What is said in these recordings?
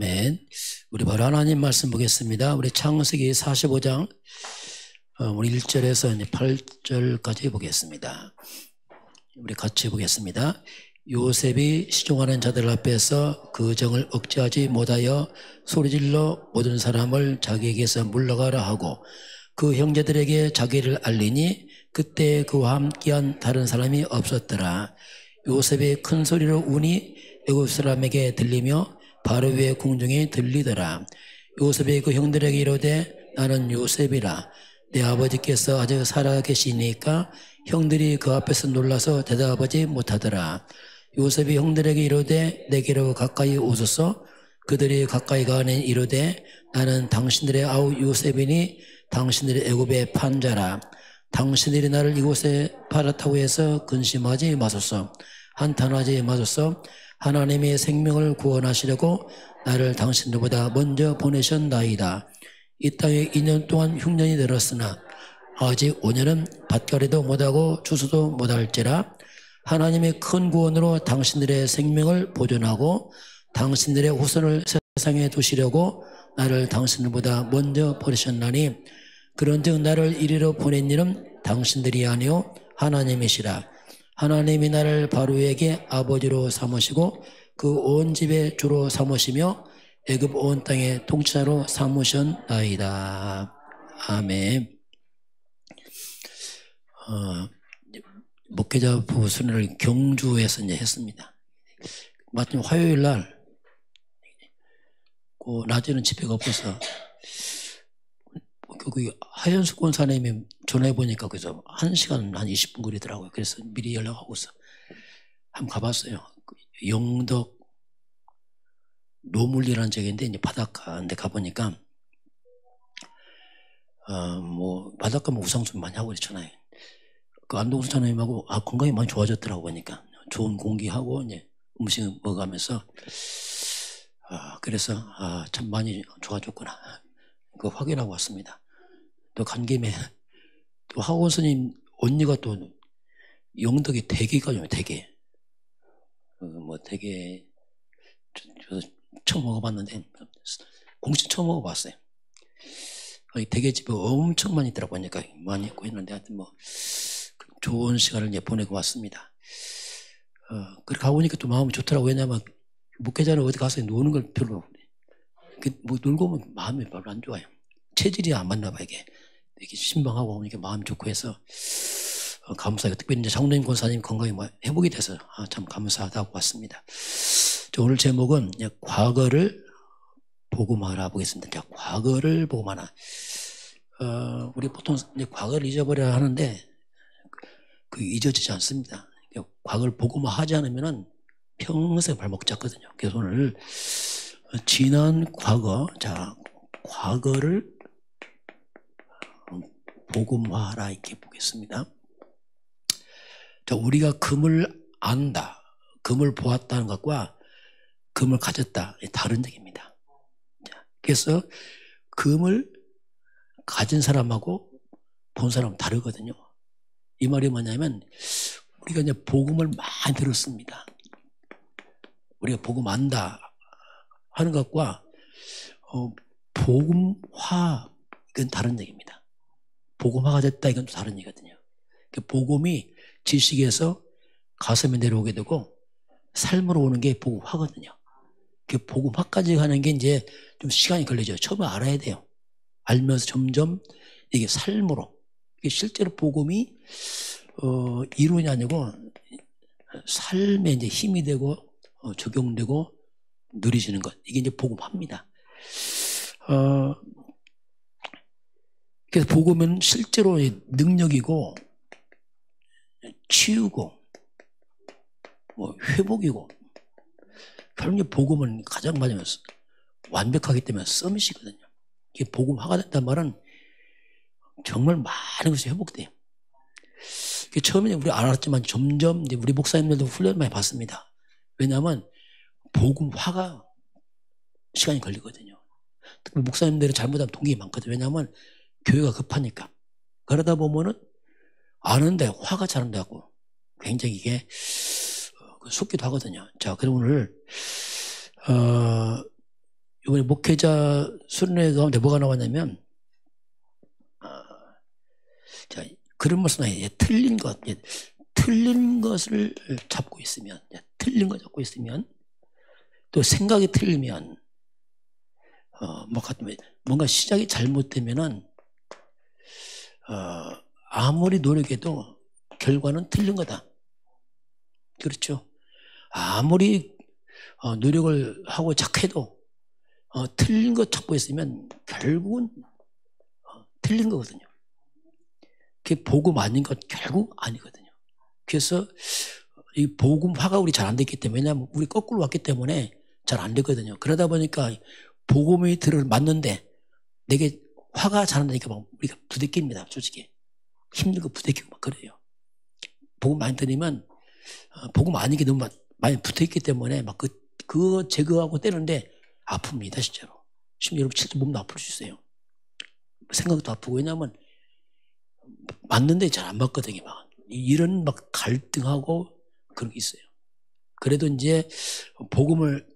아멘. 우리 바로 하나님 말씀 보겠습니다. 우리 창세기 45장 우리 1절에서 이제 8절까지 보겠습니다. 우리 같이 보겠습니다. 요셉이 시종하는 자들 앞에서 그 정을 억제하지 못하여 소리질러 모든 사람을 자기에게서 물러가라 하고 그 형제들에게 자기를 알리니 그때 그와 함께한 다른 사람이 없었더라. 요셉이 큰 소리로 우니 애굽 사람에게 들리며 바로의 궁중에 들리더라. 요셉이 그 형들에게 이르되 나는 요셉이라. 내 아버지께서 아직 살아 계시니까 형들이 그 앞에서 놀라서 대답하지 못하더라. 요셉이 형들에게 이르되 내게로 가까이 오소서. 그들이 가까이 가니 이르되 나는 당신들의 아우 요셉이니 당신들이 애굽의 판자라. 당신들이 나를 이곳에 팔았다고 해서 근심하지 마소서. 한탄하지 마소서. 하나님의 생명을 구원하시려고 나를 당신들보다 먼저 보내셨나이다. 이 땅에 2년 동안 흉년이 들었으나 아직 5년은 밭갈이도 못하고 추수도 못할지라. 하나님의 큰 구원으로 당신들의 생명을 보존하고 당신들의 후손을 세상에 두시려고 나를 당신들보다 먼저 보내셨나니 그런즉 나를 이리로 보낸 이는 당신들이 아니요 하나님이시라. 하나님이 나를 바로에게 아버지로 삼으시고 그 온 집의 주로 삼으시며 애굽 온 땅의 통치자로 삼으셨나이다. 아멘. 목회자 부순회를 경주에서 이제 했습니다. 마침 화요일 날, 그 낮에는 집회가 없어서 그 하현숙 권사님이 전화해보니까 그래서 1시간 한 20분 거리더라고요. 그래서 미리 연락하고서 한번 가봤어요. 영덕 노물리라는 지역인데 이제 바닷가인데 가보니까 뭐 바닷가 뭐 우상 좀 많이 하고 그랬잖아요. 그 안동수 장로님하고 건강이 많이 좋아졌더라고 보니까 좋은 공기하고 이제 음식 먹어가면서 그래서 참 많이 좋아졌구나. 그 확인하고 왔습니다. 또 간 김에 또 하원 스님 언니가 또 영덕이 대게가요. 대게. 뭐 대게 저 처음 먹어봤는데 공식 처음 먹어봤어요. 대게집이 엄청 많이 있더라고 보니까 많이 있고 했는데 하여튼 뭐 좋은 시간을 이제 보내고 왔습니다. 그렇게 가보니까 또 마음이 좋더라고. 왜냐면 목회자는 어디 가서 노는 걸 별로 뭐 놀고 오면 마음이 별로 안 좋아요. 체질이 안 맞나 봐 이게 신방하고 오니까 마음이 좋고 해서 감사해요. 특별히 이제 장로님 권사님 건강이 뭐 회복이 돼서 참 감사하다고 왔습니다. 오늘 제목은 과거를 복음하라 보겠습니다. 자, 과거를 복음하라. 우리 보통 이제 과거를 잊어버려야 하는데 그 잊어지지 않습니다. 과거를 복음화하지 않으면은 평생 발목 잡거든요. 그래서 오늘 지난 과거, 자 과거를 복음화하라 이렇게 보겠습니다. 자, 우리가 금을 안다, 금을 보았다는 것과 금을 가졌다 다른 얘기입니다. 자, 그래서 금을 가진 사람하고 본 사람은 다르거든요. 이 말이 뭐냐면 우리가 이제 복음을 많이 들었습니다. 우리가 복음 안다 하는 것과 복음화 이건 다른 얘기입니다. 복음화가 됐다 이건 또 다른 얘기거든요. 복음이 지식에서 가슴에 내려오게 되고 삶으로 오는 게 복음화거든요. 복음화까지 가는 게 이제 좀 시간이 걸리죠. 처음에 알아야 돼요. 알면서 점점 이게 삶으로 이게 실제로 복음이 이론이 아니고 삶에 이제 힘이 되고 적용되고 누리지는 것 이게 이제 복음화입니다. 그래서 복음은 실제로 능력이고 치유고 뭐 회복이고 결국 복음은 가장 마지막에 완벽하기 때문에 서밋이거든요. 이게 복음화가 된다는 말은 정말 많은 것이 회복돼요. 처음에 우리 알았지만 점점 이제 우리 목사님들도 훈련을 많이 받습니다. 왜냐하면 복음화가 시간이 걸리거든요. 특히 목사님들은 잘못하면 동기가 많거든요. 왜냐하면 교회가 급하니까. 그러다 보면은 아는데 화가 잘 안 나고 굉장히 이게 속기도 하거든요. 자, 그럼 오늘 이번에 목회자 수련회 가운데 뭐가 나왔냐면, 자, 그런 말씀 나와요. 틀린 것을 잡고 있으면, 틀린 거 잡고 있으면, 또 생각이 틀리면, 뭔가 시작이 잘못되면은, 아무리 노력해도 결과는 틀린 거다. 그렇죠? 아무리 노력을 하고 착해도 틀린 거 찾고 있으면 결국은 틀린 거거든요. 그게 복음 아닌 건 결국 아니거든요. 그래서 이 복음화가 우리 잘 안 됐기 때문에, 왜냐하면 우리 거꾸로 왔기 때문에 잘 안 되거든요. 그러다 보니까 복음이 맞는데 내게 화가 잘 안 나니까 막 우리가 부대낍니다. 솔직히 힘들고 부대끼고 막 그래요. 복음 많이 들으면 복음 아닌 게 너무 많이 붙어있기 때문에 막 그거 제거하고 떼는데 아픕니다, 실제로. 심지어 여러분 실제 몸도 아플 수 있어요. 생각도 아프고. 왜냐하면 맞는데 잘 안 맞거든요. 막 이런 막 갈등하고 그런 게 있어요. 그래도 이제 복음을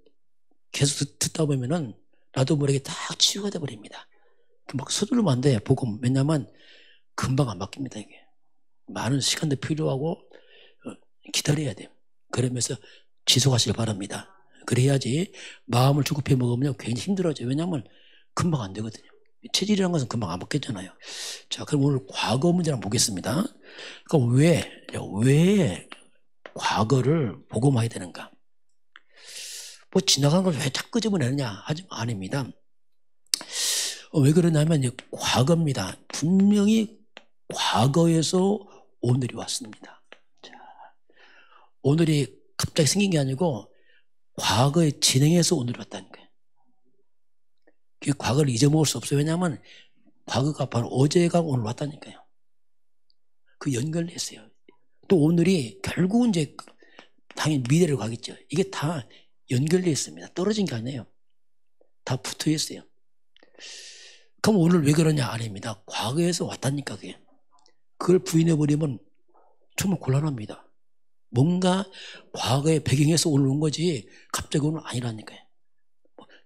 계속 듣다 보면은 나도 모르게 딱 치유가 돼버립니다. 막 서두르면 안 돼요, 복음. 왜냐하면 금방 안 바뀝니다, 이게. 많은 시간도 필요하고 기다려야 돼요. 그러면서 지속하시길 바랍니다. 그래야지 마음을 조급해 먹으면 괜히 힘들어져요. 왜냐하면 금방 안 되거든요. 체질이라는 것은 금방 안 바뀌잖아요. 자, 그럼 오늘 과거 문제 한번 보겠습니다. 그러니까 왜 과거를 복음화해야 되는가? 뭐 지나간 걸 왜 자꾸 끄집어내느냐? 아닙니다. 왜 그러냐면 과거입니다. 분명히 과거에서 오늘이 왔습니다. 자, 오늘이 갑자기 생긴 게 아니고 과거의 진행에서 오늘이 왔다니까요. 그 과거를 잊어먹을 수 없어요. 왜냐하면 과거가 바로 어제가 오늘 왔다니까요. 그 연결됐어요. 또 오늘이 결국은 이제 당연히 미래로 가겠죠. 이게 다 연결되어 있습니다. 떨어진 게 아니에요. 다 붙어 있어요. 그럼 오늘 왜 그러냐? 아닙니다. 과거에서 왔다니까 그게. 그걸 부인해버리면 정말 곤란합니다. 뭔가 과거의 배경에서 오늘 온 거지 갑자기 오늘 아니라니까요.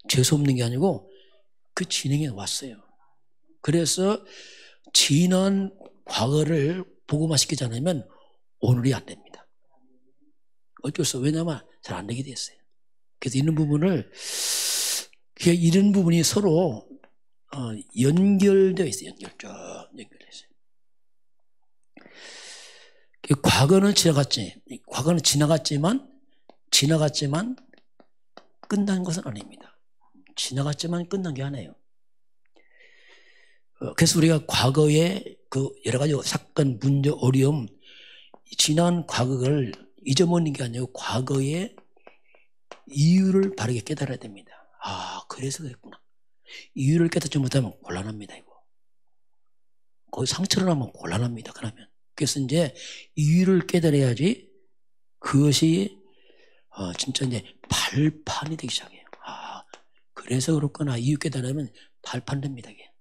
재수없는 게 아니고 그 진행에 왔어요. 그래서 지난 과거를 복음화시키지 않으면 오늘이 안 됩니다. 어쩔 수 없어요. 왜냐하면 잘 안 되게 됐어요. 그래서 이런 부분이 서로 연결되어 있어요. 연결되어 있어요. 과거는 지나갔지만 끝난 것은 아닙니다. 지나갔지만 끝난 게 아니에요. 그래서 우리가 과거에 그 여러 가지 사건, 문제, 어려움, 지난 과거를 잊어먹는 게 아니고 과거의 이유를 바르게 깨달아야 됩니다. 아, 그래서 그랬구나. 이유를 깨닫지 못하면 곤란합니다, 이거. 거기 상처를 하면 곤란합니다, 그러면. 그래서 이제 이유를 깨달아야지 그것이 진짜 이제 발판이 되기 시작해요. 아, 그래서 그렇구나. 이유 깨달으면 발판 됩니다, 이게.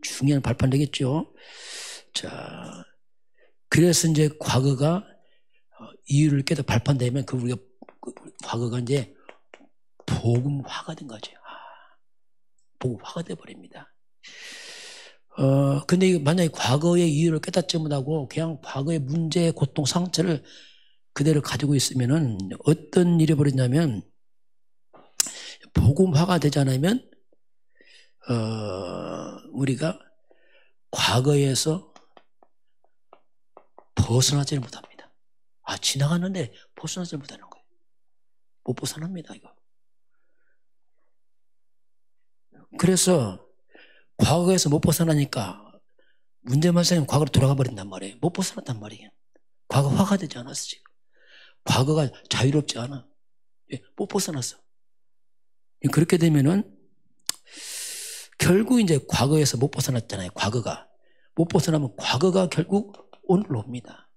중요한 발판 되겠죠. 자, 그래서 이제 과거가 이유를 깨달아 발판 되면 우리가 과거가 이제 복음화가 된 거죠. 복음화가 돼버립니다. 근데 만약에 과거의 이유를 깨닫지 못하고 그냥 과거의 문제, 고통, 상처를 그대로 가지고 있으면은 어떤 일이 벌어지냐면 복음화가 되지 않으면 우리가 과거에서 벗어나지를 못합니다. 지나갔는데 벗어나지 못하는 거예요. 못 벗어납니다, 이거. 그래서 과거에서 못 벗어나니까 문제만 생기면 과거로 돌아가 버린단 말이에요. 못 벗어났단 말이에요. 과거화가 되지 않았어, 지금. 과거가 자유롭지 않아. 못 벗어났어. 그렇게 되면은 결국 이제 과거에서 못 벗어났잖아요. 과거가. 못 벗어나면 과거가 결국 오늘로 옵니다.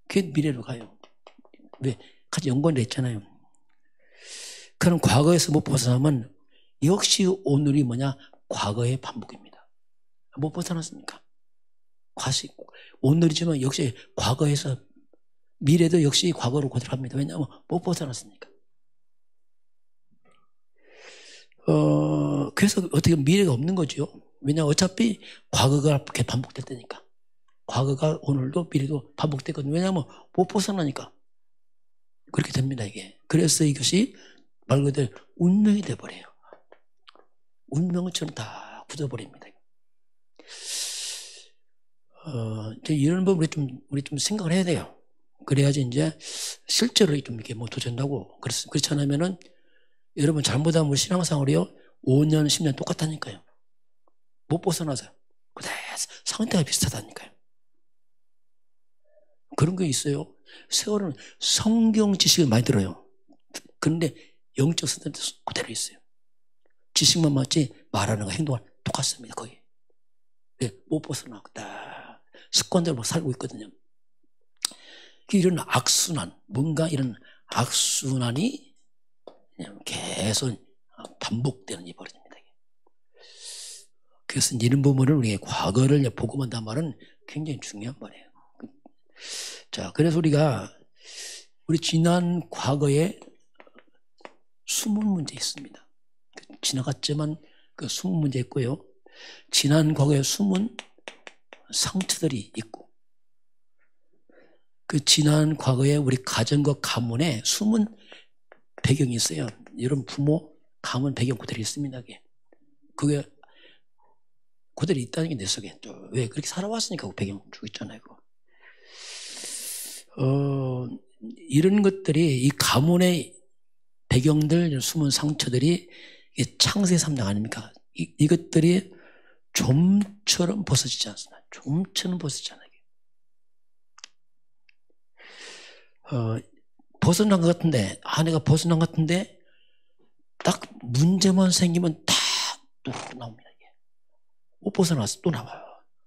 그게 미래로 가요. 왜? 같이 연관돼 있잖아요. 그럼 과거에서 못 벗어나면 역시 오늘이 뭐냐? 과거의 반복입니다. 못 벗어났습니까? 오늘이지만 역시 과거에서 미래도 역시 과거로 고들합니다. 왜냐하면 못 벗어났으니까. 그래서 어떻게 미래가 없는 거죠. 왜냐하면 어차피 과거가 이렇게 반복됐다니까. 과거가 오늘도 미래도 반복됐거든요. 왜냐하면 못 벗어나니까. 그렇게 됩니다, 이게. 그래서 이것이 말 그대로 운명이 돼버려요. 운명처럼 다 굳어버립니다. 이제 이런 부분 우리 좀 생각을 해야 돼요. 그래야지 이제 실제로 좀 이렇게 뭐 도전하고 그렇지 않으면은 여러분 잘못하면 우리 신앙생활이요 5년 10년 똑같다니까요. 못 벗어나서 그대로 상태가 비슷하다니까요. 그런 게 있어요. 세월은 성경 지식을 많이 들어요. 그런데 영적 상태는 그대로 있어요. 지식만 맞지 말하는 거 행동은 똑같습니다. 거의. 네, 못 벗어나겠다. 습관대로 살고 있거든요. 이런 악순환, 뭔가 이런 악순환이 그냥 계속 반복되는 일이 벌어집니다. 그래서 이런 부분을 우리가 과거를 복음한다는 말은 굉장히 중요한 말이에요. 자, 그래서 우리 지난 과거에 숨은 문제 있습니다. 지나갔지만 그 숨은 문제 있고요. 지난 과거에 숨은 상처들이 있고, 그 지난 과거에 우리 가정과 가문에 숨은 배경이 있어요. 여러분 부모, 가문 배경 그대로 있습니다. 그게 그대로 있다는 게 내 속에 또 왜 그렇게 살아왔으니까 그 배경 주고 있잖아요. 이런 것들이 이 가문의 배경들, 숨은 상처들이 창세 3장 아닙니까? 이것들이 좀처럼 벗어지지 않습니다. 좀처럼 벗어지잖아요. 벗어난 것 같은데, 내가 벗어난 것 같은데, 딱 문제만 생기면 다 또 나옵니다. 이게. 못 벗어나서 또 나와요.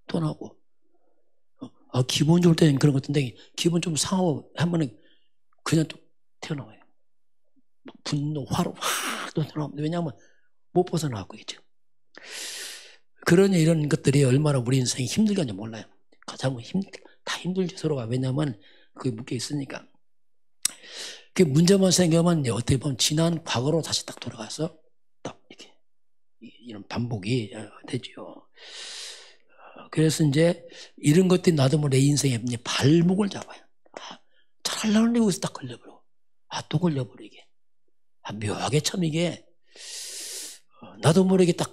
또 나오고. 기분 좋을 때는 그런 것 같은데, 기분 좀 상하고 하면은 그냥 또 튀어나와요. 분노, 화로 확 또 튀어나옵니다. 왜냐하면 못 벗어나고 있죠. 그러니 이런 것들이 얼마나 우리 인생이 힘들게 하는지 몰라요. 가장 다 힘들죠, 서로가. 왜냐하면 그게 묶여 있으니까. 그 문제만 생기면 어떻게 보면 지난 과거로 다시 딱 돌아가서 딱 이렇게 이런 반복이 되죠. 그래서 이제 이런 것들이 나도 모르게 내 인생에 발목을 잡아요. 잘하려는데 여기서 딱 걸려버리고, 또 걸려버리게. 묘하게 참 이게 나도 모르게 딱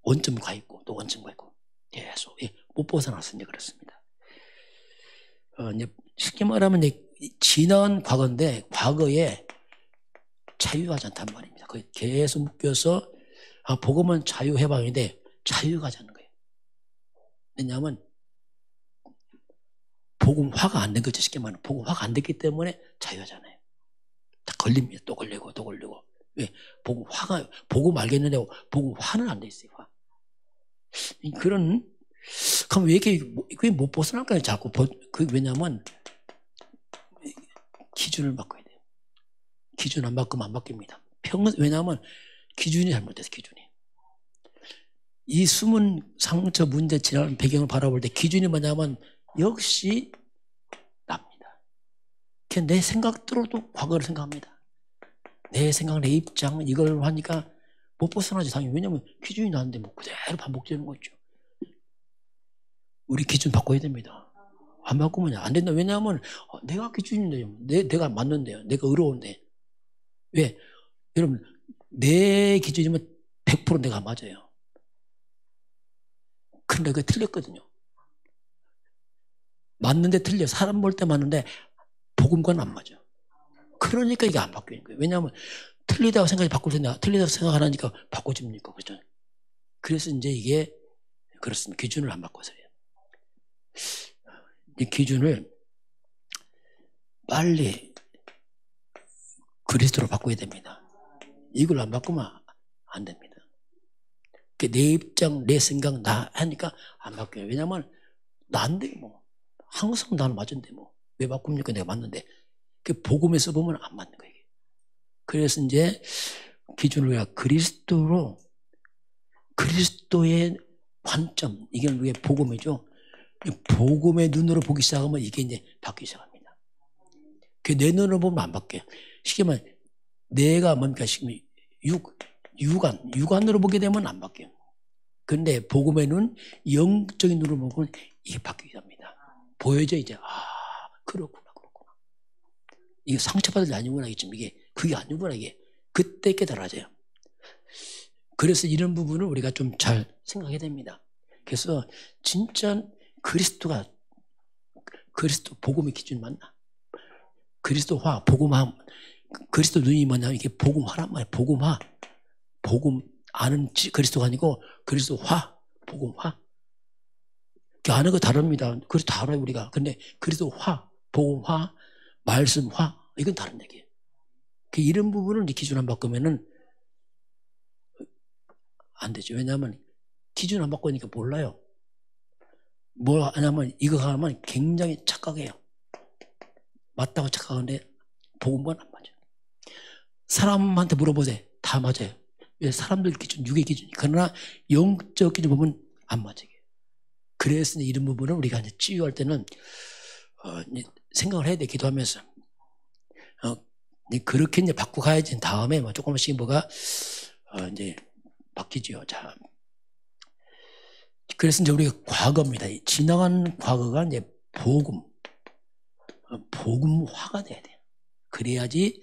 원점 가 있고 또 원점 가 있고 계속 못 벗어났으니 그렇습니다. 이제 쉽게 말하면 이제 지난 과거인데 과거에 자유하지 않단 말입니다. 거의 계속 묶여서 복음은 자유 해방인데 자유가 하지 않는 거예요. 왜냐하면 복음화가 안 된 거죠. 쉽게 말하면 복음화가 안 됐기 때문에 자유하잖아요. 다 걸립니다. 또 걸리고 또 걸리고. 왜? 복음 알겠는데 복음화는 안 돼 있어요. 그럼 왜 이렇게 못 벗어날까요? 자꾸 왜냐하면 기준을 바꿔야 돼요. 기준 안 바꾸면 안 바뀝니다. 왜냐하면 기준이 잘못돼서 기준이. 이 숨은 상처 문제 지난 배경을 바라볼 때 기준이 뭐냐면 역시 납니다. 그냥 내 생각대로도 과거를 생각합니다. 내 생각, 내 입장 이걸 하니까 못 벗어나지 당연히. 왜냐하면 기준이 나는데 뭐 그대로 반복되는 거죠. 우리 기준 바꿔야 됩니다. 안 바꾸면 안 된다. 왜냐하면 내가 기준인데요. 내가 맞는데요. 내가 의로운데. 왜? 여러분 내 기준이면 100% 내가 맞아요. 근데 그게 틀렸거든요. 맞는데 틀려. 사람 볼 때 맞는데 복음과는 안 맞아. 그러니까 이게 안 바뀌는 거예요. 왜냐하면 틀리다고 생각이 바꿀 텐데 틀리다고 생각 안 하니까 바꿔집니까? 그렇죠? 그래서 이제 이게 그렇습니다. 기준을 안 바꿔서요. 이 기준을 빨리 그리스도로 바꿔야 됩니다. 이걸 안 바꾸면 안 됩니다. 내 입장, 내 생각, 나 하니까 안 바뀌어요. 왜냐하면 나인데 뭐 항상 나는 맞은데 뭐 왜 바꿉니까? 내가 맞는데. 그 복음에서 보면 안 맞는 거예요. 그래서 이제 기준을 우리가 그리스도의 관점, 이게 우리의 복음이죠. 복음의 눈으로 보기 시작하면 이게 이제 바뀌기 시작합니다. 내 눈으로 보면 안 바뀌어요. 쉽게 말하면 내가 뭡니까? 육안으로 보게 되면 안 바뀌어요. 그런데 복음에는 영적인 눈으로 보면 이게 바뀌게 됩니다. 보여져 이제 그렇구나. 이게 상처받을 게 아니구나. 이게 그게 아니구나. 이게 그때 깨달아져요. 그래서 이런 부분을 우리가 좀 잘 생각해야 됩니다. 그래서 진짜 그리스도 복음의 기준 맞나? 그리스도화, 복음화, 그리스도 눈이 뭐냐면 이게 복음화란 말이에요. 복음화. 복음 아는 그리스도가 아니고 그리스도화, 복음화. 아는 거 다릅니다. 그래서 다 알아요 우리가. 근데 그리스도화, 복음화, 말씀화 이건 다른 얘기예요. 이런 부분을 기준 안 바꾸면은 안 되죠. 왜냐하면 기준 안 바꾸니까 몰라요. 뭐 하냐면 이거 하면 굉장히 착각해요. 맞다고 착각하는데 복음과는 안 맞아요. 사람한테 물어보세요. 다 맞아요. 왜 사람들 기준, 육의 기준. 그러나 영적 기준 보면 안 맞아요. 그래서 이런 부분을 우리가 이제 치유할 때는 생각을 해야 돼. 기도하면서 그렇게 이제 바꾸고 가야지. 다음에 뭐 조금씩 뭐가 이제 바뀌죠. 자, 그래서 이제 우리가 과거입니다. 지나간 과거가 이제 복음화가 돼야 돼요. 그래야지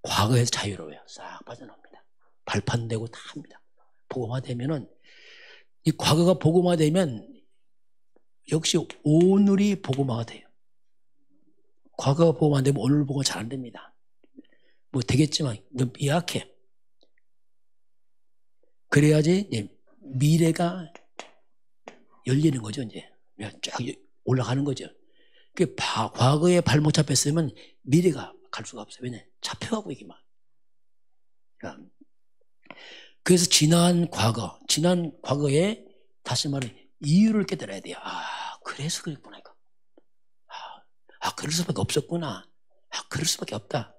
과거에서 자유로워요. 싹 빠져나옵니다. 발판되고 다 합니다. 복음화되면은 이 과거가 복음화되면 역시 오늘이 복음화가 돼요. 과거가 복음 안 되면 오늘 복음 잘 안 됩니다. 뭐 되겠지만 너무 미약해. 그래야지 미래가 열리는 거죠. 이제 쫙 올라가는 거죠. 과거에 발목 잡혔으면 미래가 갈 수가 없어요. 왜냐? 잡혀가고 이게 막. 그래서 지난 과거에 다시 말해 이유를 깨달아야 돼요. 그래서 그랬구나 이거. 그럴 수밖에 없었구나. 그럴 수밖에 없다.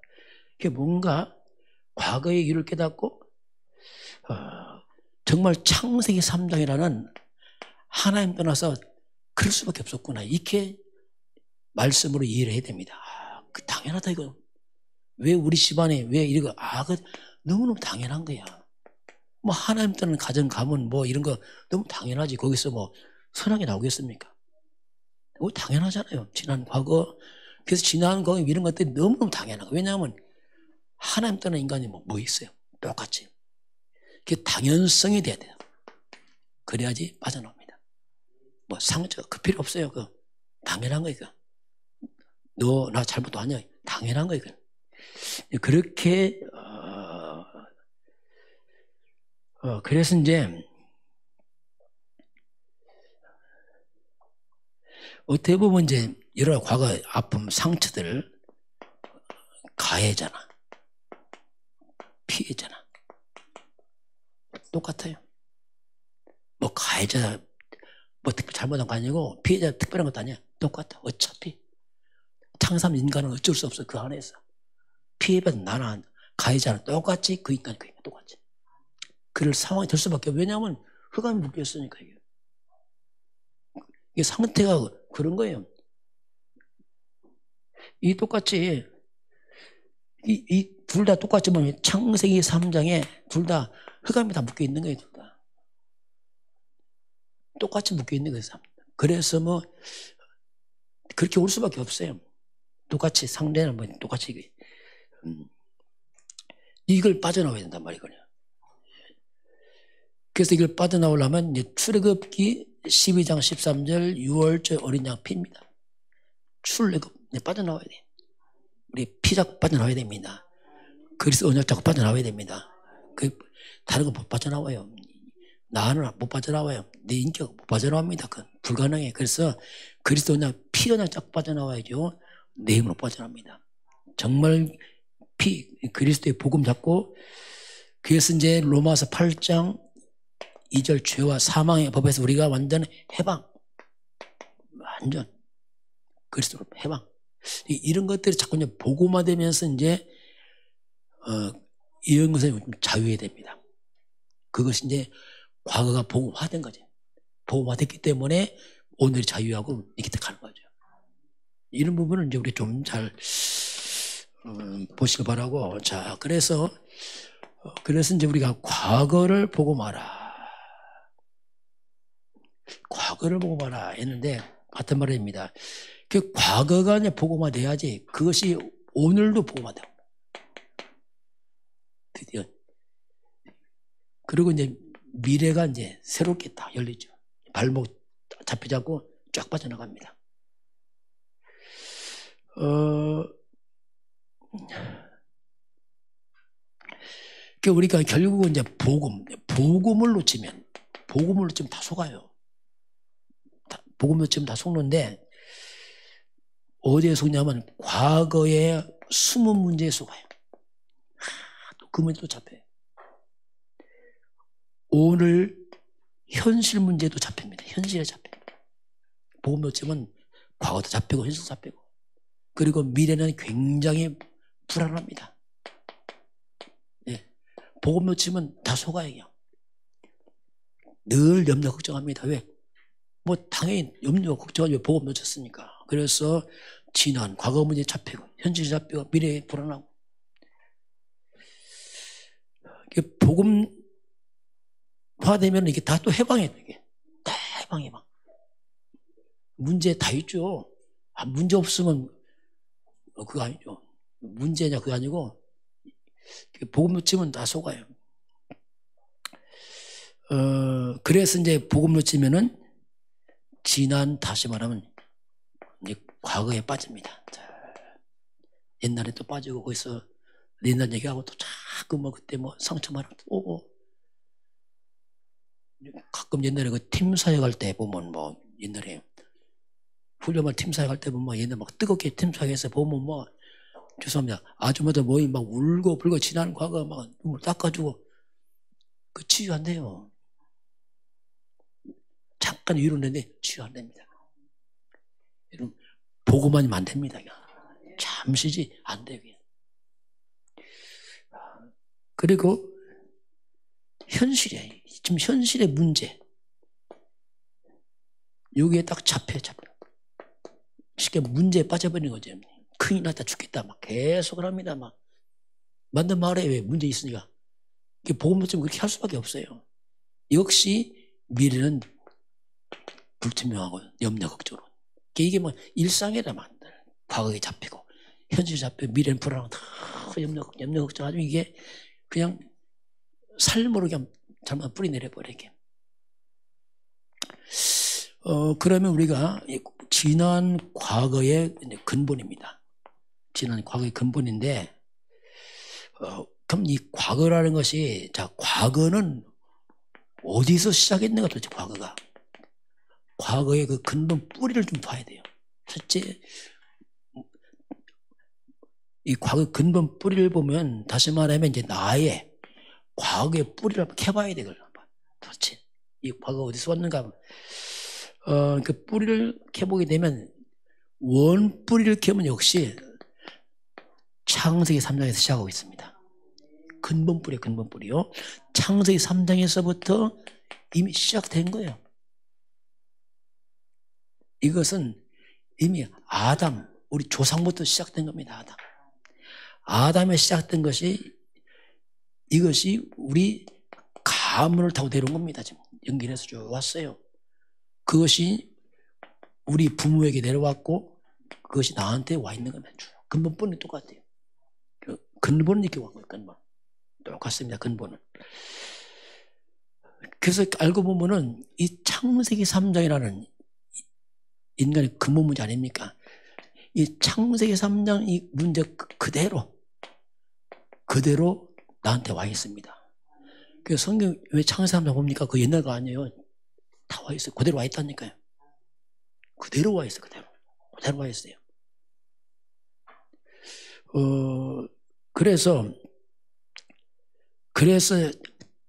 그게 뭔가 과거의 이유를 깨닫고 정말 창세기 3장이라는 하나님 떠나서 그럴 수밖에 없었구나. 이렇게 말씀으로 이해를 해야 됩니다. 당연하다 이거. 왜 우리 집안에 왜 이러고 너무너무 당연한 거야. 뭐 하나님 떠나는 가정 가문 뭐 이런 거 너무 당연하지. 거기서 뭐 선하게 나오겠습니까? 그거 당연하잖아요. 지난 과거. 그래서 지난 과거 이런 것들이 너무너무 당연한 거예요. 왜냐하면 하나님 떠난 인간이 뭐 있어요. 똑같이. 그게 당연성이 돼야 돼요. 그래야지 빠져나옵니다. 뭐 상처가 그 필요 없어요. 당연한 거예요. 너 나 잘못도 아니야. 당연한 거예요. 그렇게 그래서 이제 어떻게 보면 이제 여러 과거 아픔 상처들 가해잖아. 피해잖아. 똑같아요. 뭐 가해자 뭐 특별히 잘못한 거 아니고 피해자 특별한 것도 아니야. 똑같아. 어차피 창삼 인간은 어쩔 수 없어. 그 안에서 피해받은 나나 가해자는 똑같이 그 인간 똑같이 그럴 상황이 될 수밖에 없어요. 왜냐하면 흑암이 묶였으니까 이게 상태가 그런 거예요. 이 똑같이 이 둘 다 똑같이 보면 창세기 3장에 둘 다 흑암이 다 묶여 있는 거예요. 둘 다. 똑같이 묶여 있는 거예요. 그래서 뭐 그렇게 올 수밖에 없어요. 똑같이 상대는 뭐 똑같이 이걸 빠져나와야 된단 말이거든요. 그래서 이걸 빠져나오려면 이제 출애굽기 12장 13절 6월절 어린 양 피입니다. 출애굽 빠져나와야 돼요. 우리 피작 빠져나와야 됩니다. 그리스도 언약자가 빠져나와야 됩니다. 다른 거 못 빠져나와요. 나는 못 빠져나와요. 내 인격 못 빠져나옵니다. 불가능해. 그래서 그리스도 언약 피 언약자가 빠져나와야죠. 내 힘으로 빠져나옵니다. 정말 그리스도의 복음 잡고 그래서 이제 로마서 8장 2절 죄와 사망의 법에서 우리가 완전 해방. 완전 그리스도로 해방. 이런 것들이 자꾸 이제 복음화되면서 이제 이런 것을 좀 자유해야 됩니다. 그것이 이제 과거가 복음화된 거죠. 복음화됐기 때문에 오늘이 자유하고 이렇게 가는 거죠. 이런 부분은 이제 우리 좀 잘 보시기 바라고. 자, 그래서 그래서 이제 우리가 과거를 보고 마라. 과거를 보고 마라 했는데 같은 말입니다. 그 과거가 이제 보고만 돼야지 그것이 오늘도 보고만 돼요. 드디어. 그리고 이제 미래가 이제 새롭게 딱 열리죠. 발목 잡히지 않고 쫙 빠져나갑니다. 우리가 결국은 이제 복음을 놓치면 다 속아요. 복음을 놓치면 다 속는데 어디에 속냐면 과거의 숨은 문제에 속아요. 또 그 문제도 잡혀요. 오늘 현실 문제도 잡힙니다. 현실에 잡힙니다. 복음 놓치면 과거도 잡히고 현실도 잡히고 그리고 미래는 굉장히 불안합니다. 네. 복음 놓치면 다 속아요. 늘 염려 걱정합니다. 왜? 뭐 당연히 염려 걱정하지 복음 놓쳤으니까. 그래서 지난 과거 문제 잡히고 현실이 잡히고 미래에 불안하고 복음화되면 이게 다 또 해방해요. 이게 다 해방. 문제 다 있죠. 문제 없으면 그거 아니죠. 문제냐 그거 아니고 복음 놓치면 다 속아요. 그래서 이제 복음 놓치면은 다시 말하면 이제 과거에 빠집니다. 옛날에 또 빠지고 거기서 옛날 얘기하고 또 자꾸 뭐 그때 뭐 상처 말하고 또 오고 가끔 옛날에 그 팀 사역할 때 보면 뭐 옛날에 훈련할 팀 사역할 때 보면 옛날 막 뜨겁게 팀 사역해서 보면 뭐 죄송합니다. 아줌마들 모임 막 울고 불고 지난 과거 막 눈물 닦아주고 그 치유 안 돼요. 잠깐 위로는데 치유 안 됩니다. 여러분 보고만 하면 안 됩니다. 잠시지 안 돼요. 그리고 지금 현실의 문제 여기에 딱 잡혀 쉽게 문제에 빠져버리는 거죠. 큰일 났다 죽겠다 막 계속을 합니다. 막 맞는 말에 왜 문제 있으니까 복음 놓치면 그렇게 할 수밖에 없어요. 역시 미래는 불투명하고 염려 걱정으로 이게 뭐 일상이라만 과거에 잡히고 현실에 잡히고 미래는 불안하고 다 염려 걱정하고 이게 그냥 삶으로 그냥 잘못 뿌리 내려버리게. 그러면 우리가 지난 과거의 근본입니다. 지난 과거의 근본인데, 그럼 이 과거라는 것이, 과거는 어디서 시작했는가 도대체 과거가. 과거의 그 근본 뿌리를 좀 봐야 돼요. 첫째, 이 과거 근본 뿌리를 보면, 다시 말하면 이제 나의 과거의 뿌리를 한번 캐봐야 되거든요. 도대체 이 과거가 어디서 왔는가. 그 뿌리를 캐보게 되면 원 뿌리를 캐면 역시 창세기 3장에서 시작하고 있습니다. 근본 뿌리요. 창세기 3장에서부터 이미 시작된 거예요. 이것은 이미 아담, 우리 조상부터 시작된 겁니다. 아담에 시작된 것이 이것이 우리 가문을 타고 내려온 겁니다. 지금 연결해서 쭉 왔어요. 그것이 우리 부모에게 내려왔고 그것이 나한테 와 있는 겁니다. 근본은 똑같아요. 근본은 이렇게 온 거예요. 근본. 똑같습니다. 근본은. 그래서 알고 보면은 이 창세기 3장이라는 인간의 근본 문제 아닙니까? 이 창세기 3장 이 문제 그대로 나한테 와 있습니다. 그 성경 왜 창세기 3장 봅니까? 그 옛날 거 아니에요. 다 와 있어요. 그대로 와 있다니까요. 그대로 와 있어요. 그대로 와 있어요. 그래서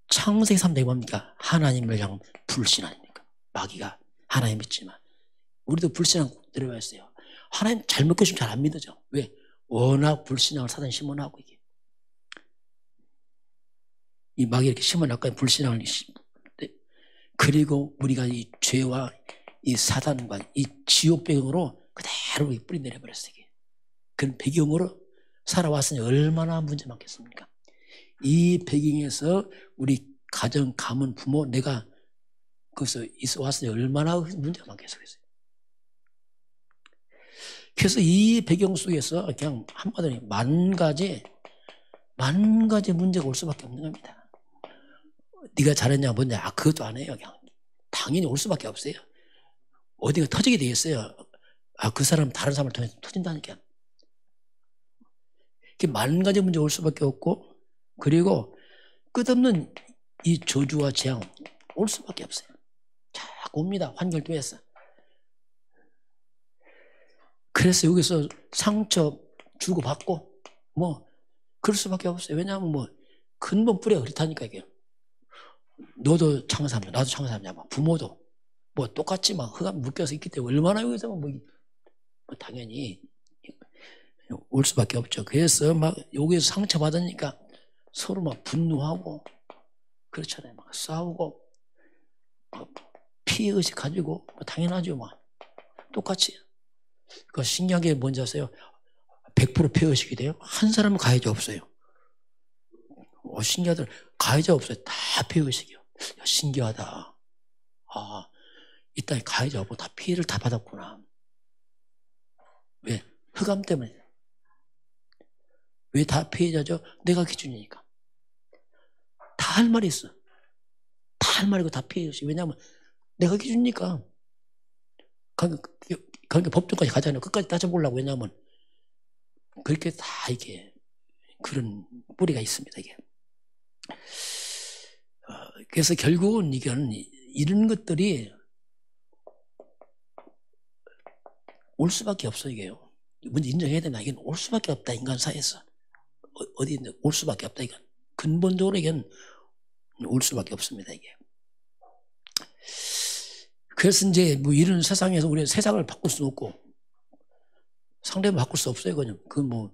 창세기 3장이 뭡니까? 하나님을 향한 불신 아닙니까? 마귀가 하나님 믿지만 우리도 불신하고 내려와 있어요. 하나님 잘 믿고 싶으면 잘 안 믿어져. 왜? 워낙 불신앙을 사단이 심어나고 이게. 이 마귀 이렇게 심어놨고 불신앙을 그리고 우리가 이 죄와 이 사단과 이 지옥 배경으로 그대로 뿌리 내려버렸어요. 이게. 그런 배경으로 살아왔으니 얼마나 문제 많겠습니까? 이 배경에서 우리 가정, 가문, 부모, 내가 거기서 있어 왔을 때 얼마나 문제가 많겠어요. 그래서 이 배경 속에서 그냥 한마디로 만 가지 문제가 올 수밖에 없는 겁니다. 네가 잘했냐 뭐냐 그것도 안 해요. 그냥 당연히 올 수밖에 없어요. 어디가 터지게 돼 있어요. 그 사람 다른 사람을 통해서 터진다니까. 만 가지 문제가 올 수밖에 없고, 그리고 끝없는 이 저주와 재앙 올 수밖에 없어요. 자꾸 옵니다. 환경을 통해서. 그래서 여기서 상처 주고받고 뭐 그럴 수밖에 없어요. 왜냐하면 뭐 근본 뿌리가 그렇다니까. 이게 너도 창사하냐 나도 창사하냐 부모도 뭐 똑같이 막 흑암 묶여서 있기 때문에 얼마나 여기서 뭐 당연히 올 수밖에 없죠. 그래서 막 여기서 상처받으니까 서로 막 분노하고 그렇잖아요. 막 싸우고 막 피해의식 가지고 뭐 당연하죠. 막 똑같이. 그 신기한 게 뭔지 아세요? 100% 피해의식이 돼요? 한 사람은 가해자 없어요. 신기하더라. 가해자 없어요. 다 피해의식이요. 야, 신기하다. 이 땅에 가해자 없고 다 피해를 다 받았구나. 왜? 흑암 때문에. 왜 다 피해자죠? 내가 기준이니까. 다 할 말이 있어. 다 할 말이고 다 피해의식. 왜냐하면 내가 기준이니까. 그러니까 법정까지 가잖아요. 끝까지 따져보려고. 왜냐하면 그렇게 다 이게 그런 뿌리가 있습니다. 이게. 그래서 결국은 이런 것들이 올 수밖에 없어. 이게요. 먼저 인정해야 되나? 이건 올 수밖에 없다. 인간 사회에서 어디 있는 올 수밖에 없다. 이건 근본적으로 이건 올 수밖에 없습니다. 이게. 그래서 이제 뭐 이런 세상에서 우리는 세상을 바꿀 수 없고 상대를 바꿀 수 없어요. 그냥 그건 뭐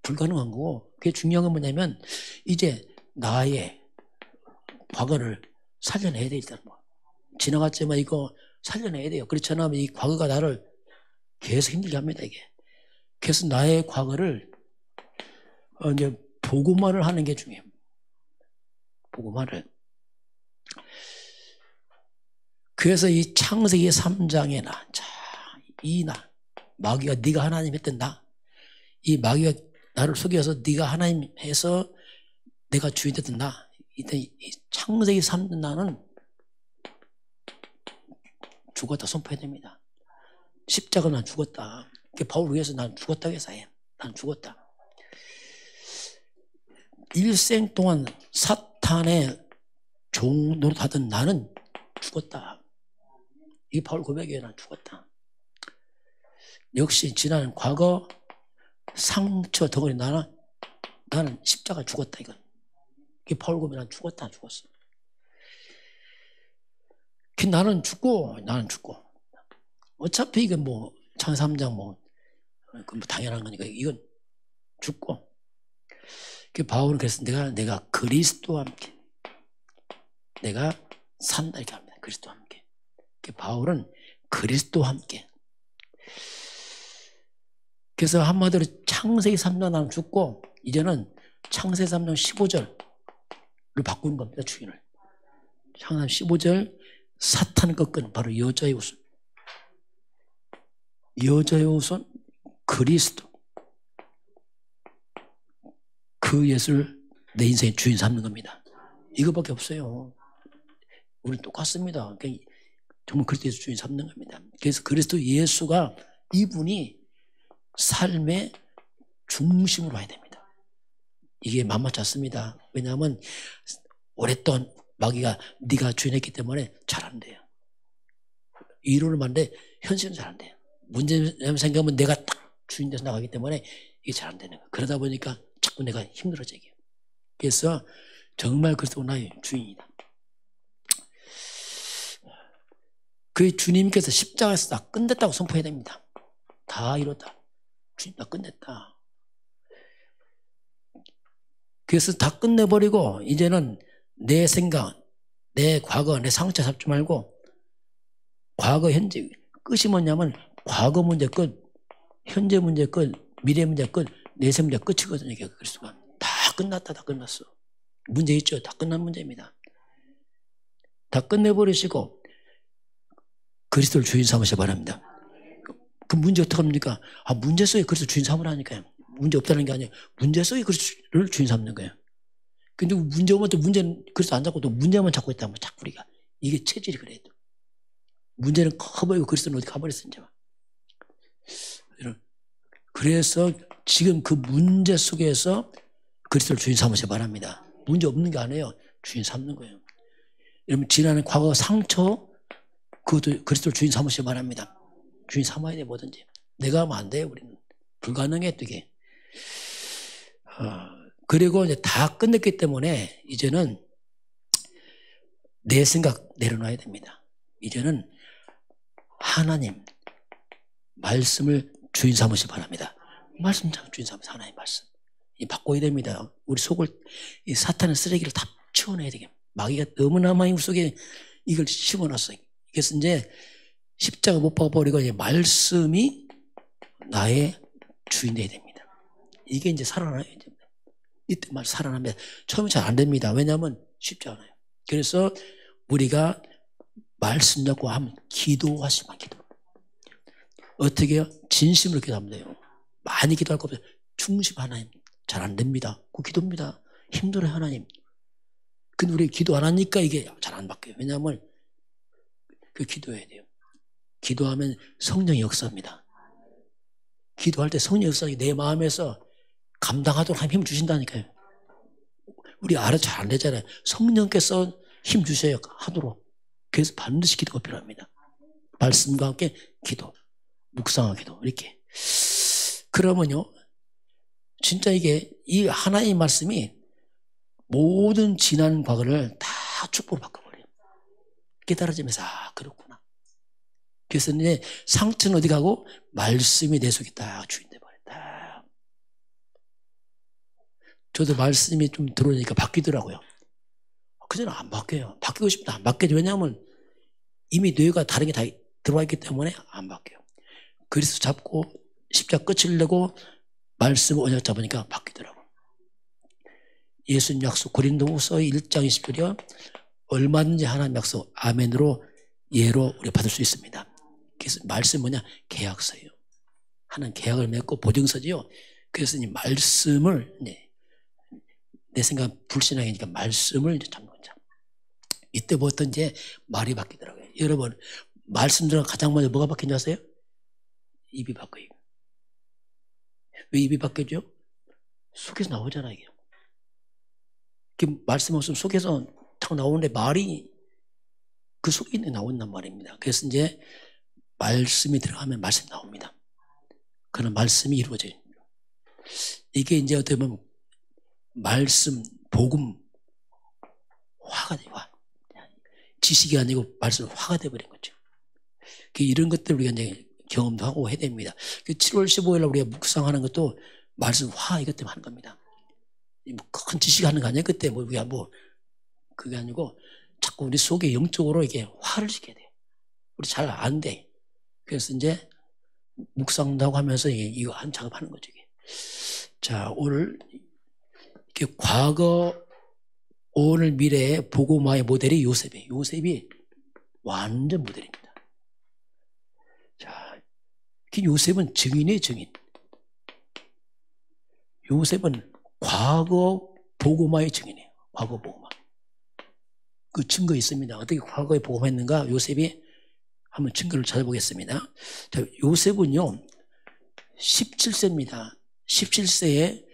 불가능한 거고. 그게 중요한 건 뭐냐면 이제 나의 과거를 살려내야 돼. 일단 뭐 지나갔지만 이거 살려내야 돼요. 그렇지 않으면 이 과거가 나를 계속 힘들게 합니다. 이게. 그래서 나의 과거를 이제 보고만을 하는 게 중요해요. 보고만을. 그래서 이 창세기 3장에 마귀가 네가 하나님 했던 이 마귀가 나를 속여서 네가 하나님 해서 내가 주인 됐던 이 창세기 3장 나는 죽었다 선포해야 됩니다. 십자가 난 죽었다. 바울을 위해서 난 죽었다고 해서 해. 난 죽었다. 일생 동안 사탄의 종 노릇하던 나는 죽었다. 이 바울 고백이에요. 난 죽었다. 역시 지난 과거 상처 덩어리 나는 십자가 죽었다. 이게 바울 고백. 난 죽었다. 죽었어. 나는 죽고 어차피 이건 뭐 창세 3장 뭐 당연한 거니까 이건 죽고. 바울은 그래서 내가 그리스도와 함께 내가 산다 이렇게 합니다. 그리스도와 함께. 바울은 그리스도와 함께. 그래서 한마디로 창세기 3장 나는 죽고 이제는 창세기 3장 15절을 바꾸는 겁니다. 주인을. 창세기 15절 사탄을 꺾은 바로 여자의 우선. 여자의 우선 그리스도. 그 예수를 내 인생의 주인 삼는 겁니다. 이거밖에 없어요. 우리는 똑같습니다. 정말 그리스도 예수 주인 삼는 겁니다. 그래서 그리스도 예수가 이분이 삶의 중심으로 와야 됩니다. 이게 만만치 않습니다. 왜냐하면 오랫동안 마귀가 네가 주인했기 때문에 잘 안 돼요. 이론을 만데 현실은 잘 안 돼요. 문제는 생각하면 내가 딱 주인 돼서 나가기 때문에 이게 잘 안 되는 거예요. 그러다 보니까 자꾸 내가 힘들어져요. 그래서 정말 그리스도가 나의 주인이다. 그 주님께서 십자가에서 다 끝냈다고 선포해야 됩니다. 다 이뤘다. 주님 다 끝냈다. 그래서 다 끝내버리고 이제는 내 생각, 내 과거, 내 상처 잡지 말고 과거, 현재 끝이 뭐냐면 과거 문제 끝, 현재 문제 끝, 미래 문제 끝, 내세 문제 끝이거든요. 그리스도가 다 끝났다. 다 끝났어. 문제 있죠? 다 끝난 문제입니다. 다 끝내버리시고 그리스도를 주인 삼으셔 바랍니다. 그 문제 어떻게 합니까? 문제 속에 그리스도 주인 삼으라니까요. 문제 없다는 게 아니에요. 문제 속에 그리스도를 주인 삼는 거예요. 근데 문제 오면 또 문제는 그리스도 안 잡고 또 문제만 잡고 있다면 자꾸 우리가 이게 체질이 그래요. 문제는 커 보이고 그리스도는 어디 가버렸어 이제. 그래서 지금 그 문제 속에서 그리스도를 주인 삼으셔 바랍니다. 문제 없는 게 아니에요. 주인 삼는 거예요. 여러분 지난 과거 상처 그것도 그리스도를 주인 삼으셔 바랍니다. 주인 삼아야 돼 뭐든지. 내가 하면 안 돼요. 우리는 불가능해 되게. 그리고 이제 다 끝냈기 때문에 이제는 내 생각 내려놔야 됩니다. 이제는 하나님 말씀을 주인 삼으시 바랍니다. 말씀 주인 삼으시 하나님 말씀. 바꿔야 됩니다. 우리 속을 이 사탄의 쓰레기를 다 치워내야 되겠다. 마귀가 너무나 많이 우리 속에 이걸 심어놨어요. 그래서 이제 십자가 못 박아버리고 이제 말씀이 나의 주인 되어야 됩니다. 이게 이제 살아나야 됩니다. 이때 말 살아납니다. 처음에 잘 안 됩니다. 왜냐하면 쉽지 않아요. 그래서 우리가 말씀 잡고 하면 기도하시면 기도. 어떻게 해요? 진심으로 기도하면 돼요. 많이 기도할 거 없어요. 중심 하나님. 잘 안 됩니다. 그 기도입니다. 힘들어요 하나님. 근데 우리 기도 안 하니까 이게 잘 안 바뀌어요. 왜냐하면 그 기도해야 돼요. 기도하면 성령의 역사입니다. 기도할 때 성령의 역사가 내 마음에서 감당하도록 힘 주신다니까요. 우리 알아 잘 안 되잖아요. 성령께서 힘 주셔야 하도록. 그래서 반드시 기도가 필요합니다. 말씀과 함께 기도, 묵상과 기도 이렇게. 그러면요. 진짜 이게 이 하나의 말씀이 모든 지난 과거를 다 축복으로 바꿔버려요. 깨달아지면서 그렇구나. 그래서 이제 상처는 어디 가고 말씀이 내 속에 딱 주인돼 버렸다. 저도 말씀이 좀 들어오니까 바뀌더라고요. 그전에 안 바뀌어요. 바뀌고 싶다 안 바뀌어요. 왜냐하면 이미 뇌가 다른 게 다 들어와 있기 때문에 안 바뀌어요. 그리스도 잡고 십자가 끝을 내고 말씀 언약 잡으니까 바뀌더라고요. 예수님 약속 고린도후서 1장 20절이요. 얼마든지 하나님 약속 아멘으로 예로 우리가 받을 수 있습니다. 그래서 말씀 뭐냐? 계약서예요. 하나님 계약을 맺고 보증서지요. 그래서 이 말씀을 내 생각 불신앙이니까 말씀을 이제 잡는 거죠. 이때부터 이제 말이 바뀌더라고요. 여러분 말씀 들어 가장 먼저 뭐가 바뀐 줄 아세요? 입이 바뀌어요. 왜 입이 바뀌죠? 속에서 나오잖아요. 이게. 말씀 없으면 속에서 탁 나오는데 말이 그 속에 있는 나온단 말입니다. 그래서 이제 말씀이 들어가면 말씀이 나옵니다. 그런 말씀이 이루어져요. 이게 이제 어떻게 보면 말씀, 복음, 화가 돼요. 화. 지식이 아니고 말씀 화가 돼버린 거죠. 이런 것들 우리가 이제 경험도 하고 해야 됩니다. 7월 15일 우리가 묵상하는 것도 말씀 화 이것 때문에 하는 겁니다. 큰 지식 하는 거 아니에요. 그때 우리가 그게 아니고 자꾸 우리 속에 영적으로 이게 화를 시켜야 돼요. 우리 잘 안 돼. 그래서 이제 묵상도 하고 하면서 이거 한 작업하는 거죠. 이게. 자, 오늘 이렇게 과거, 오늘, 미래의 복음화의 모델이 요셉이에요. 요셉이 완전 모델입니다. 자, 요셉은 증인이에요, 증인. 요셉은 과거 복음화의 증인이에요. 과거 복음화. 그 증거 있습니다. 어떻게 과거에 복음화했는가? 요셉이 한번 증거를 찾아보겠습니다. 자, 요셉은요, 17세입니다. 17세에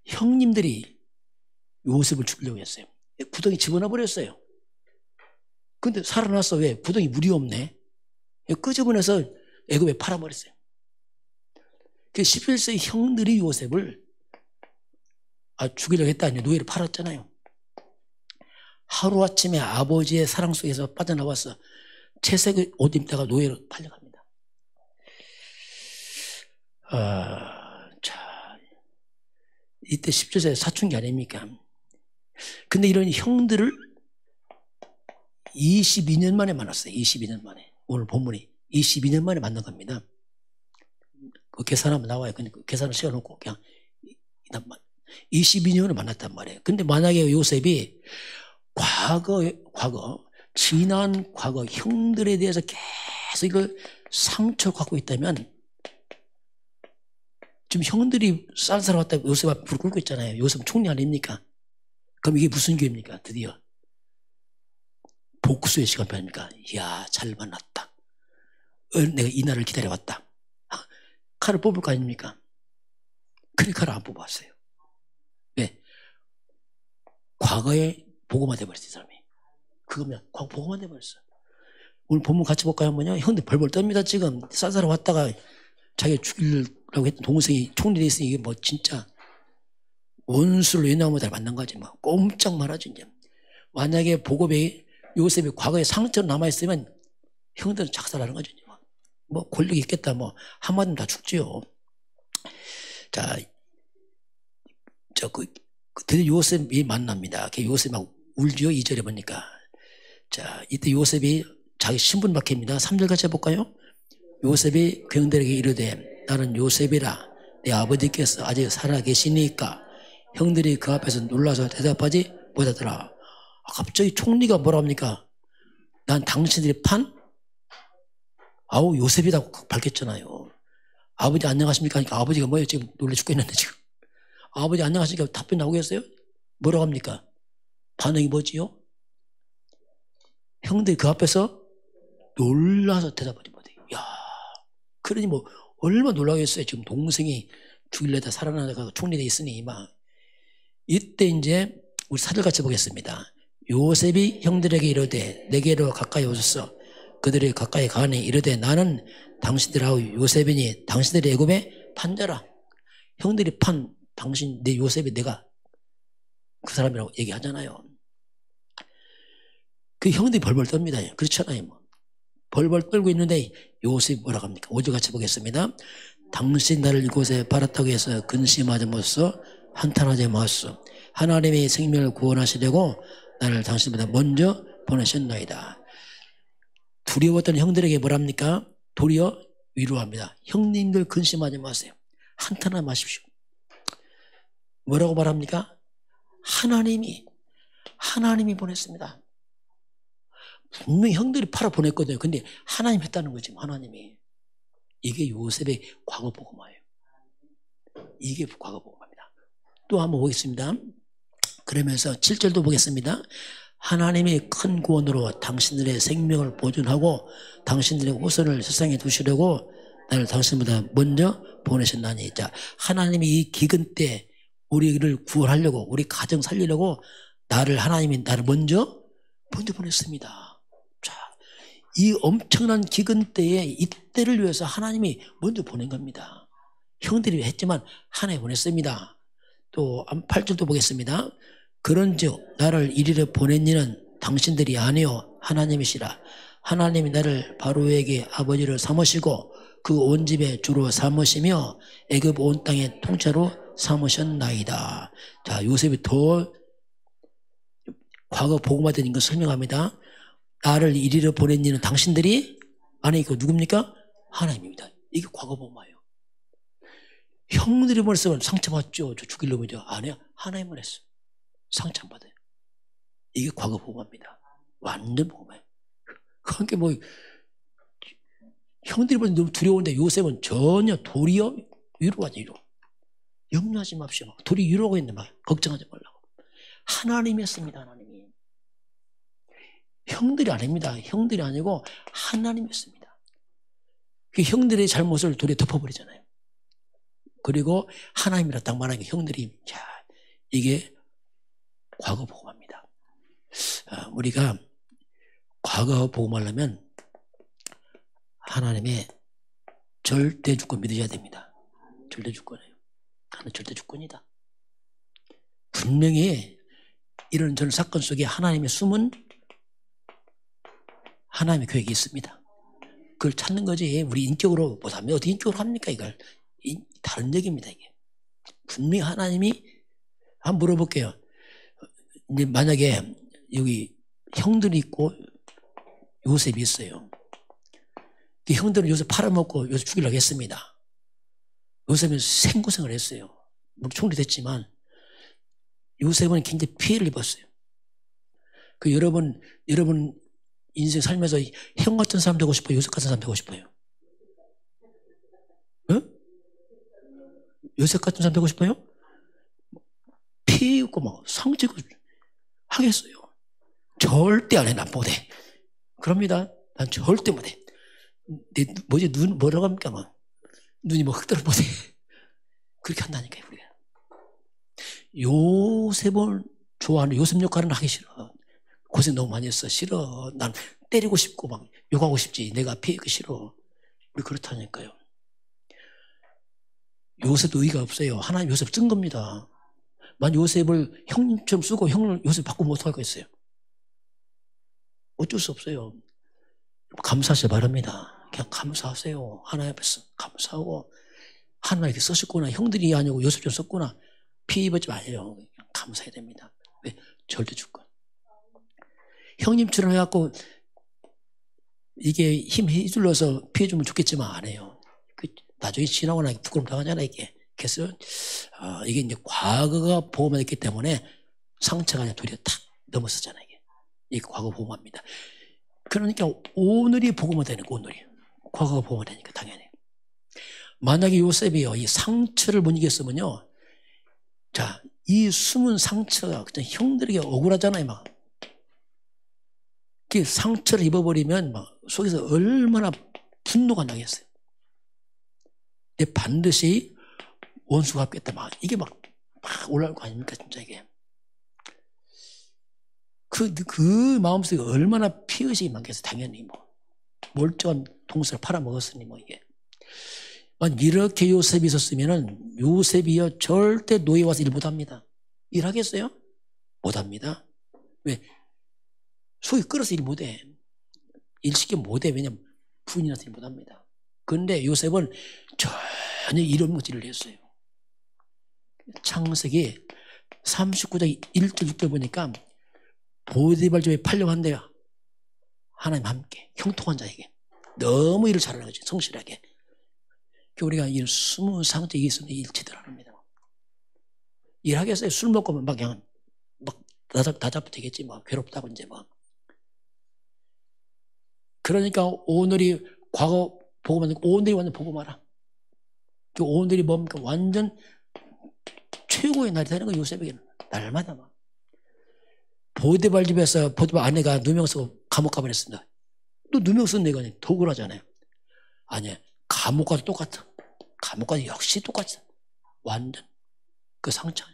형님들이 요셉을 죽이려고 했어요. 구덩이 집어넣어 버렸어요. 근데 살아났어. 왜? 구덩이 물이 없네. 끄집어내서 애굽에 팔아버렸어요. 11세 형들이 요셉을 죽이려고 했다니 노예를 팔았잖아요. 하루아침에 아버지의 사랑 속에서 빠져나와서 채색 옷 입다가 노예로 팔려갑니다. 자, 이때 17세 사춘기 아닙니까? 근데 이런 형들을 22년 만에 만났어요. 22년 만에. 오늘 본문이 22년 만에 만난 겁니다. 그 계산하면 나와요. 그러니까 계산을 씌워놓고 그냥 22년을 만났단 말이에요. 근데 만약에 요셉이 지난 과거 형들에 대해서 계속 이걸 상처를 갖고 있다면, 지금 형들이 쌀쌀 왔다 요셉 앞에 불 끓고 있잖아요. 요셉 총리 아닙니까? 그럼 이게 무슨 기회입니까? 드디어 복수의 시간표입니까? 이야, 잘 만났다. 내가 이 날을 기다려왔다. 칼을 뽑을 거 아닙니까? 그래, 칼을 안 뽑았어요. 왜? 과거에 보고만 돼버렸어, 이 사람이. 그거면 과거 보고만 돼버렸어. 오늘 본문 같이 볼까요? 한번요. 형들 벌벌 떱니다. 지금 쌀쌀 왔다가 자기가 죽이려고 했던 동생이 총리돼 있으니 이게 뭐 진짜 원수를 외나무다를 만난 거지. 뭐 꼼짝 말하지. 이제 만약에 보고에 요셉이 과거에 상처로 남아있으면 형들은 작살나는 거죠. 뭐 권력이 있겠다, 뭐 한마디면 다 죽지요. 자, 드디어 요셉이 만납니다. 요셉이 막 울지요. 2절에 보니까. 자, 이때 요셉이 자기 신분 박해입니다. 3절 같이 해볼까요? 요셉이 그 형들에게 이르되 나는 요셉이라 내 아버지께서 아직 살아계시니까. 형들이 그 앞에서 놀라서 대답하지 못하더라. 갑자기 총리가 뭐라 합니까? 난 당신들이 판? 아우, 요셉이라고 밝혔잖아요. 아버지 안녕하십니까? 하니까 아버지가 뭐예요? 지금 놀래 죽겠는데 지금. 아버지 안녕하십니까? 답변 나오겠어요? 뭐라고 합니까? 반응이 뭐지요? 형들이 그 앞에서 놀라서 대답하지 못해요. 야, 그러니 뭐 얼마나 놀라겠어요. 지금 동생이 죽일래다 살아나다가 총리돼 있으니 막. 이때 이제 우리 사절 같이 보겠습니다. 요셉이 형들에게 이르되 내게로 가까이 오소서. 그들이 가까이 가니 이르되 나는 당신들하고 요셉이니 당신들이 애굽의 판자라. 형들이 판 당신 내 요셉이 내가 그 사람이라고 얘기하잖아요. 그 형들이 벌벌 떱니다. 그렇잖아요. 뭐. 벌벌 떨고 있는데 요셉이 뭐라고 합니까? 5절 같이 보겠습니다. 당신 나를 이곳에 팔았다고 해서 근심하지 마소서. 한탄하지 마소서. 하나님의 생명을 구원하시려고 나를 당신보다 먼저 보내셨나이다. 두려웠던 형들에게 뭐랍니까? 도리어 위로합니다. 형님들 근심하지 마세요. 한탄하지 마십시오. 뭐라고 말합니까? 하나님이 보냈습니다. 분명히 형들이 팔아 보냈거든요. 근데 하나님 했다는 거지. 하나님이. 이게 요셉의 과거 복음화예요. 이게 과거 복음화입니다. 또 한번 보겠습니다. 그러면서 7절도 보겠습니다. 하나님이 큰 구원으로 당신들의 생명을 보존하고 당신들의 후손을 세상에 두시려고 나를 당신보다 먼저 보내셨나니. 자, 하나님이 이 기근 때 우리를 구원하려고, 우리 가정 살리려고 하나님이 나를 먼저 보냈습니다. 자, 이 엄청난 기근 때에 이때를 위해서 하나님이 먼저 보낸 겁니다. 형들이 했지만 하나님 보냈습니다. 또 8절도 보겠습니다. 그런즉 나를 이리로 보낸 이는 당신들이 아니요 하나님이시라. 하나님이 나를 바로에게 아버지를 삼으시고 그 온 집의 주로 삼으시며 애굽 온 땅의 통치자로 삼으셨나이다. 자, 요셉이 더 과거 복음화된 걸 설명합니다. 나를 이리로 보낸 이는 당신들이 아니 이거 누굽니까? 하나님입니다. 이게 과거 복음화예요. 형들이 보냈으면 상처받죠. 저 죽이려고 하죠. 아니야, 하나님을 했어. 상처 안 받아요. 이게 과거 복음화입니다. 완전 복음화예요. 그러니까 뭐 형들이 보면 너무 두려운데 요셉은 전혀 도리어 위로하지. 위로. 염려하지 맙시오. 도리 위로하고 있는데 막 걱정하지 말라고. 하나님이 했습니다. 하나님이. 형들이 아닙니다. 형들이 아니고 하나님이 했습니다. 그 형들의 잘못을 도리어 덮어버리잖아요. 그리고 하나님이라 딱 말하는 게 형들이, 자, 이게 과거 복음화입니다. 우리가 과거 복음하려면 하나님의 절대 주권 믿으셔야 됩니다. 절대 주권이에요. 하나님 절대 주권이다. 분명히 이런 전 사건 속에 하나님의 숨은 하나님의 계획이 있습니다. 그걸 찾는 거지. 우리 인격으로 못하면 어떻게 인격으로 합니까? 이걸 다른 얘기입니다. 이게 분명히 하나님이 한번 물어볼게요. 이제 만약에 여기 형들이 있고 요셉이 있어요. 그 형들은 요셉 팔아먹고 요셉 죽이려고 했습니다. 요셉은 생고생을 했어요. 총리 됐지만 요셉은 굉장히 피해를 입었어요. 그 여러분 인생 살면서 형 같은 사람 되고 싶어요? 요셉 같은 사람 되고 싶어요? 어? 요셉 같은 사람 되고 싶어요? 피해 입고 막 상처 하겠어요. 절대 안 해. 난 못해. 그럽니다. 난 절대 못해. 눈 뭐라고 합니까? 막 눈이 뭐 흑들어 못해. 그렇게 한다니까요. 우리가. 요셉을 좋아하는 요셉 역할은 하기 싫어. 고생 너무 많이 했어. 싫어. 난 때리고 싶고 막 욕하고 싶지. 내가 피하기 싫어. 우리 그렇다니까요. 요셉도 의의가 없어요. 하나님 요셉 쓴 겁니다. 만 요셉을 형님처럼 쓰고 형을 요셉 바꾸면 어떡하겠어요? 어쩔 수 없어요. 감사하시기 바랍니다. 그냥 감사하세요. 하나님 앞에서 감사하고 하나님께 쓰셨구나. 형들이 아니고 요셉 좀 썼구나. 피해 입지 마세요. 그냥 감사해야 됩니다. 왜? 절대 주권. 형님처럼 해갖고 이게 힘 휘둘러서 피해주면 좋겠지만 안 해요. 나중에 지나고 나니까 부끄럼 당하잖아 이게. 그래서 이게 이제 과거가 보호만 했기 때문에 상처가 그냥 도리어 탁 넘어섰잖아요. 이게 과거 보호합니다. 그러니까 오늘이 보호만 되니까 오늘이 과거가 보호만 되니까 당연히. 만약에 요셉이요 이 상처를 못 이겼으면요, 자 이 숨은 상처가 그냥 형들에게 억울하잖아요 막. 그 상처를 입어버리면 막 속에서 얼마나 분노가 나겠어요. 근데 반드시 원수가 갚겠다 막 이게 막 올라올 거 아닙니까 진짜 이게. 그 마음속에 얼마나 피의식이 많겠어요. 당연히 뭐 멀쩡한 동생을 팔아먹었으니 뭐 이게. 이렇게 요셉이 있었으면은 요셉이요 절대 노예 와서 일 못합니다. 일하겠어요? 못합니다. 왜? 속이 끓어서 일 못해. 일 시키면 못해. 왜냐면 부인이라서 일 못합니다. 그런데 요셉은 전혀 이런 것들을 했어요. 창세기 39장 1절 6절 보니까 보디발 집에 팔려고 한대요. 하나님 함께 형통한 자에게 너무 일을 잘하는 거지. 성실하게. 우리가 이 숨은 상태에 있으면 일 제대로 합니다. 일하겠어요? 술 먹고 막 그냥 막 다잡고 되겠지 뭐. 괴롭다고 이제 뭐. 그러니까 오늘이 과거 보고만 듣고 오늘이 완전 보고 마라. 그 오늘이 뭡니까? 완전 최고의 날이 되는 거예요. 요셉에게는 날마다 막. 보디발 집에서 보디발 아내가 누명 쓰고 감옥 가버렸습니다. 또 누명 쓴 내가 더 억울하잖아요. 아니야. 감옥과도 똑같아. 감옥과 역시 똑같아. 완전 그 상처.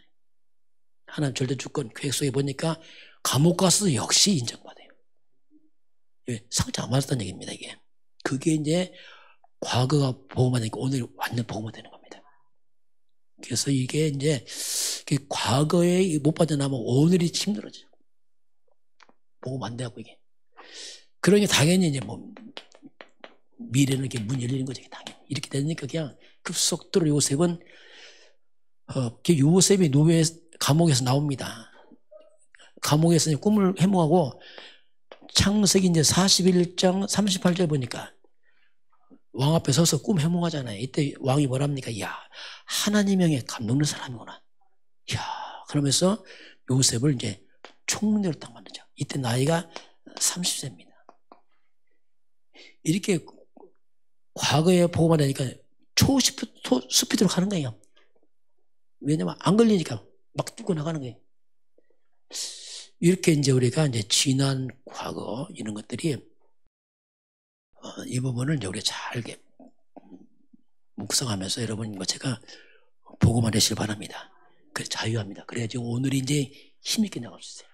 하나님 절대 주권 계획 속에 보니까 감옥 가서 역시 인정받아요. 상처 안 받았다는 얘기입니다. 이게. 그게 이제 과거가 보호만 되니까 오늘 완전 보호만 되는 겁니다. 그래서 이게 이제 과거에 못 빠져나면 오늘이 힘들어져. 보호만 안 돼갖고 이게. 그러니 당연히 이제 뭐 미래는 이렇게 문 열리는 거죠. 당연히. 이렇게 되니까 그냥 급속도로 요셉은 요셉이 노예 감옥에서 나옵니다. 감옥에서 꿈을 해몽하고 창세기 이제 41장 38절 보니까 왕 앞에 서서 꿈 해몽하잖아요. 이때 왕이 뭐랍니까? 이야, 하나님의 감동된 사람이구나. 이야, 그러면서 요셉을 이제 총리로 딱 만들죠. 이때 나이가 30세입니다. 이렇게 과거에 보고만 되니까 초스피드로 가는 거예요. 왜냐면 안 걸리니까 막 뚫고 나가는 거예요. 이렇게 이제 우리가 이제 지난 과거 이런 것들이 이 부분을 이제 우리가 잘 묵상하면서 여러분 제가 보고만 하시길 바랍니다. 그래서 자유합니다. 그래야지 오늘 이제 힘있게 나갈 수 있어요.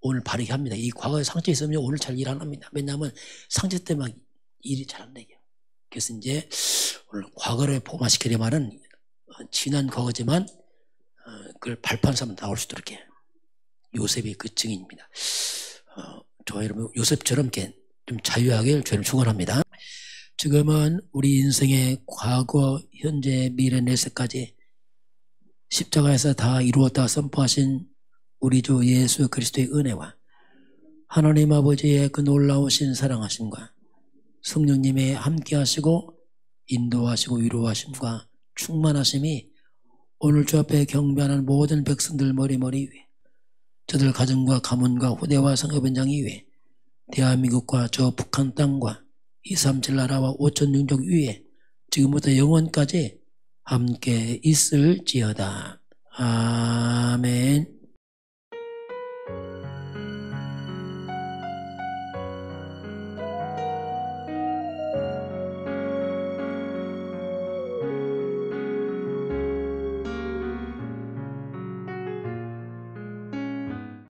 오늘 바르게 합니다. 이 과거에 상처 있으면 오늘 잘 일 안 합니다. 왜냐하면 상처 때문에 일이 잘 안 되죠. 그래서 이제 오늘 과거를 포함시키려면은 지난 과거지만 그걸 발표한 사람은 나올 수 있도록 이렇게 요셉이 그 증인입니다. 저와 여러분 요셉처럼 이렇게 좀 자유하게 저를 축원합니다. 지금은 우리 인생의 과거, 현재, 미래, 내세까지 십자가에서 다 이루었다 선포하신 우리 주 예수 그리스도의 은혜와 하나님 아버지의 그 놀라우신 사랑하심과 성령님의 함께하시고 인도하시고 위로하심과 충만하심이 오늘 주 앞에 경배하는 모든 백성들 머리머리 위에, 저들 가정과 가문과 후대와 성읍연장 위에, 대한민국과 저 북한 땅과 237 나라와 5천 민족 위에 지금부터 영원까지 함께 있을지어다. 아멘.